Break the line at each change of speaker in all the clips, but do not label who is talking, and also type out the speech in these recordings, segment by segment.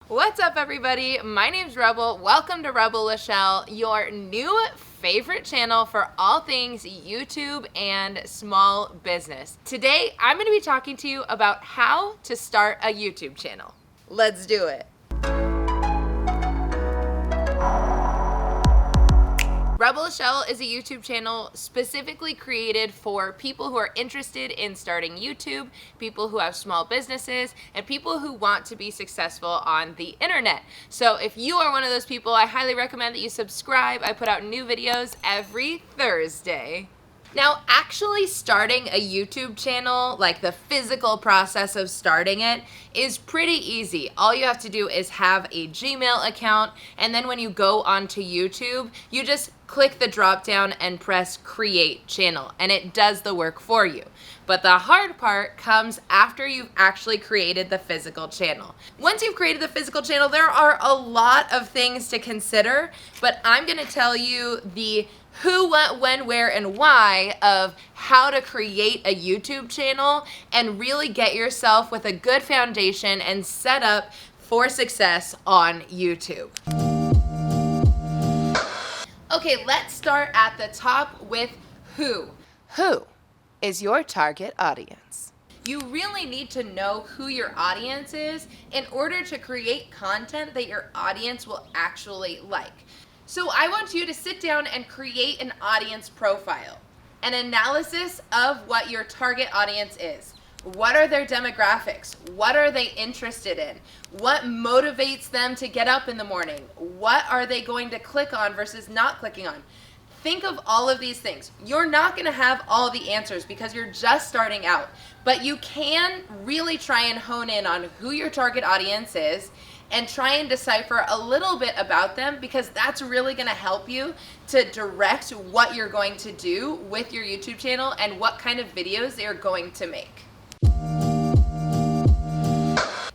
What's up, everybody? My name's Rebel. Welcome to Rebel Lachelle, your new favorite channel for all things YouTube and small business. Today, I'm going to be talking to you about how to start a YouTube channel. Let's do it. Rebel Lachelle is a YouTube channel specifically created for people who are interested in starting YouTube, people who have small businesses, and people who want to be successful on the internet. So if you are one of those people, I highly recommend that you subscribe. I put out new videos every Thursday. Now, actually starting a YouTube channel, like the physical process of starting it, is pretty easy. All you have to do is have a Gmail account, and then when you go onto YouTube, you just click the drop down and press create channel, and it does the work for you. But the hard part comes after you've actually created the physical channel. Once you've created the physical channel, there are a lot of things to consider, but I'm gonna tell you the who, what, when, where, and why of how to create a YouTube channel and really get yourself with a good foundation and set up for success on YouTube. Okay, let's start at the top with who. Who is your target audience? You really need to know who your audience is in order to create content that your audience will actually like. So I want you to sit down and create an audience profile, an analysis of what your target audience is. What are their demographics? What are they interested in? What motivates them to get up in the morning? What are they going to click on versus not clicking on? Think of all of these things. You're not going to have all the answers because you're just starting out, but you can really try and hone in on who your target audience is and try and decipher a little bit about them, because that's really going to help you to direct what you're going to do with your YouTube channel and what kind of videos they're going to make.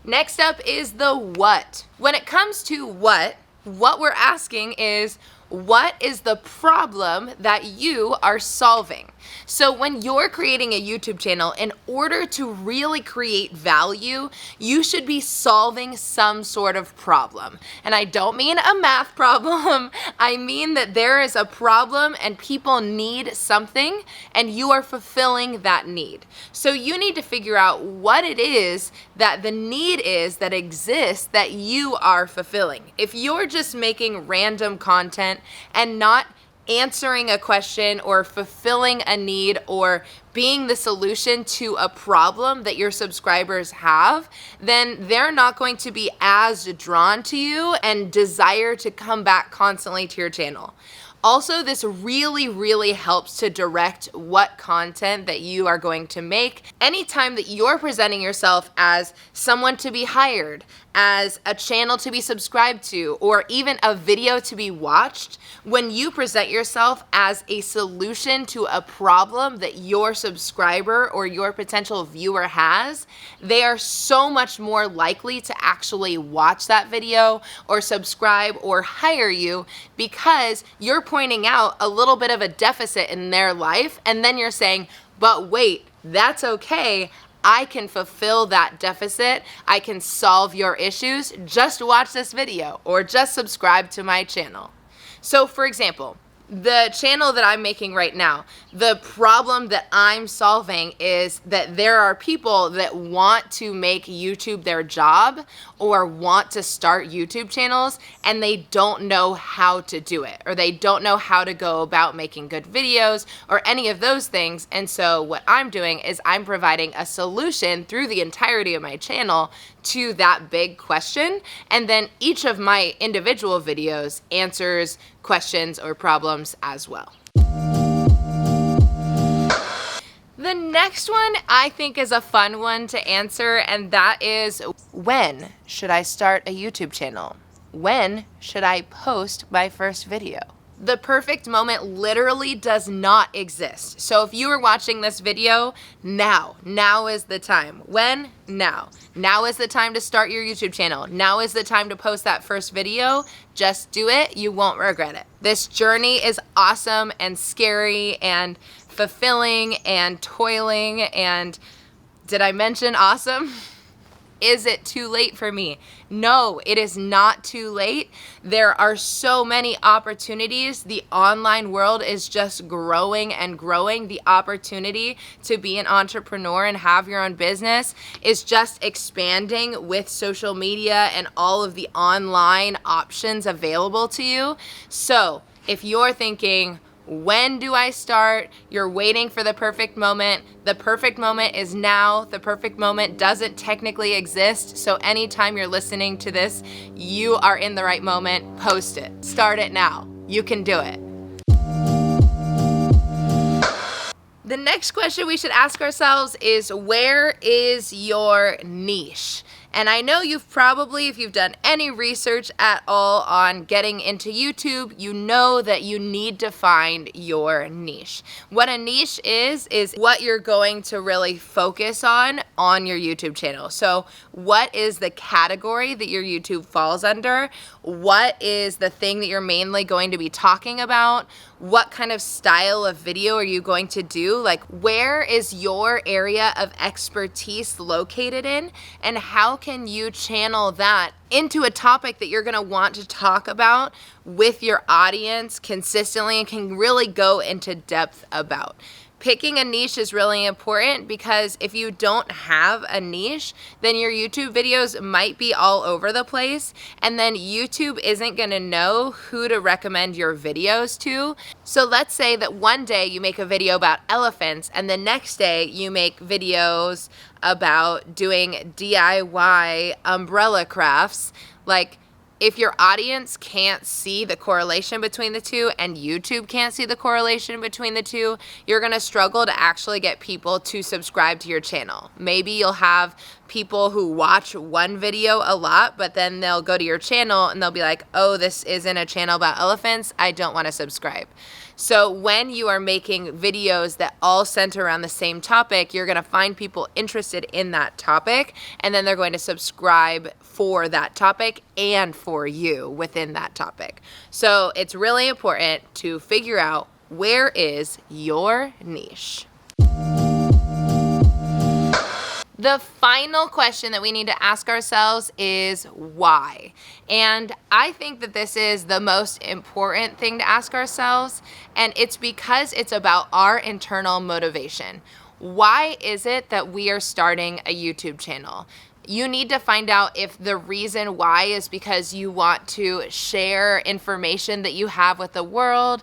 Next up is the what. When it comes to what we're asking is, what is the problem that you are solving? So when you're creating a YouTube channel, in order to really create value, you should be solving some sort of problem. And I don't mean a math problem. I mean that there is a problem and people need something and you are fulfilling that need. So you need to figure out what it is that the need is that exists that you are fulfilling. If you're just making random content and not answering a question or fulfilling a need or being the solution to a problem that your subscribers have, then they're not going to be as drawn to you and desire to come back constantly to your channel. Also, this really helps to direct what content that you are going to make. Anytime that you're presenting yourself as someone to be hired, as a channel to be subscribed to, or even a video to be watched, when you present yourself as a solution to a problem that your subscriber or your potential viewer has, they are so much more likely to actually watch that video or subscribe or hire you, because you're pointing out a little bit of a deficit in their life, and then you're saying, but wait, that's okay. I can fulfill that deficit. I can solve your issues. Just watch this video or just subscribe to my channel. So for example, the channel that I'm making right now, the problem that I'm solving is that there are people that want to make YouTube their job or want to start YouTube channels and they don't know how to do it, or they don't know how to go about making good videos or any of those things. And so what I'm doing is I'm providing a solution through the entirety of my channel to that big question, and then each of my individual videos answers questions or problems as well. The next one I think is a fun one to answer, and that is, when should I start a YouTube channel? When should I post my first video? The perfect moment literally does not exist. So if you are watching this video, now is the time. When? Now. Now is the time to start your YouTube channel. Now is the time to post that first video. Just do it. You won't regret it. This journey is awesome and scary and fulfilling and toiling, and did I mention awesome? Is it too late for me? No, it is not too late. There are so many opportunities. The online world is just growing and growing. The opportunity to be an entrepreneur and have your own business is just expanding with social media and all of the online options available to you. So if you're thinking, when do I start? You're waiting for the perfect moment. The perfect moment is now. The perfect moment doesn't technically exist. So anytime you're listening to this, you are in the right moment. Post it. Start it now. You can do it. The next question we should ask ourselves is, where is your niche? And I know you've probably, if you've done any research at all on getting into YouTube, you know that you need to find your niche. What a niche is what you're going to really focus on your YouTube channel. So what is the category that your YouTube falls under? What is the thing that you're mainly going to be talking about? What kind of style of video are you going to do? Like, where is your area of expertise located in? And how can you channel that into a topic that you're gonna want to talk about with your audience consistently and can really go into depth about? Picking a niche is really important, because if you don't have a niche, then your YouTube videos might be all over the place, and then YouTube isn't gonna know who to recommend your videos to. So let's say that one day you make a video about elephants, and the next day you make videos about doing DIY umbrella crafts. Like, if your audience can't see the correlation between the two and YouTube can't see the correlation between the two, you're gonna struggle to actually get people to subscribe to your channel. Maybe you'll have people who watch one video a lot, but then they'll go to your channel and they'll be like, oh, this isn't a channel about elephants, I don't wanna subscribe. So when you are making videos that all center around the same topic, you're gonna find people interested in that topic, and then they're going to subscribe for that topic and for you within that topic. So it's really important to figure out, where is your niche? The final question that we need to ask ourselves is why? And I think that this is the most important thing to ask ourselves, and it's because it's about our internal motivation. Why is it that we are starting a YouTube channel? You need to find out if the reason why is because you want to share information that you have with the world.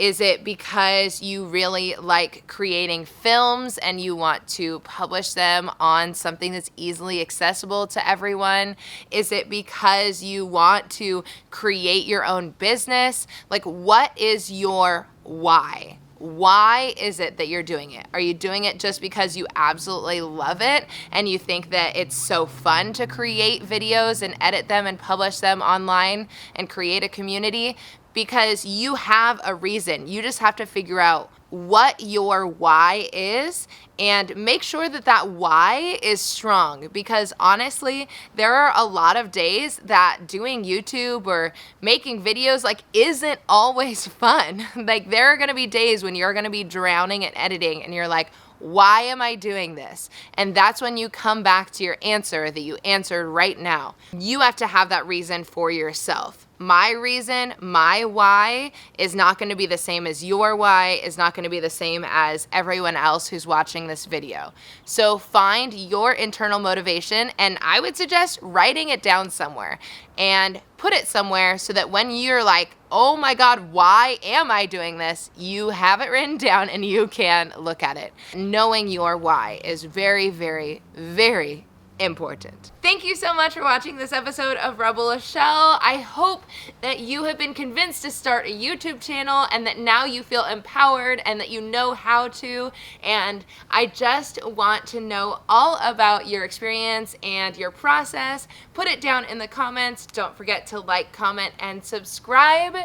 Is it because you really like creating films and you want to publish them on something that's easily accessible to everyone? Is it because you want to create your own business? Like, what is your why? Why is it that you're doing it? Are you doing it just because you absolutely love it and you think that it's so fun to create videos and edit them and publish them online and create a community? Because you have a reason. You just have to figure out what your why is and make sure that that why is strong, because honestly, there are a lot of days that doing YouTube or making videos isn't always fun. Like, there are gonna be days when you're gonna be drowning in editing and you're like, why am I doing this? And that's when you come back to your answer that you answered right now. You have to have that reason for yourself. My reason, my why, is not going to be the same as your why, is not going to be the same as everyone else who's watching this video. So find your internal motivation, and I would suggest writing it down somewhere and put it somewhere so that when you're like, oh my God, why am I doing this? You have it written down and you can look at it. Knowing your why is very, very, very important. Thank you so much for watching this episode of Rebel Shell. I hope that you have been convinced to start a YouTube channel and that now you feel empowered and that you know how to. And I just want to know all about your experience and your process. Put it down in the comments. Don't forget to like, comment, and subscribe.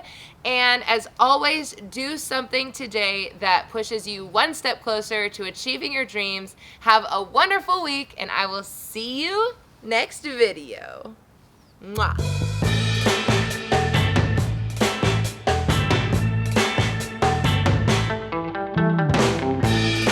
And as always, do something today that pushes you one step closer to achieving your dreams. Have a wonderful week, and I will see you next video. Mwah.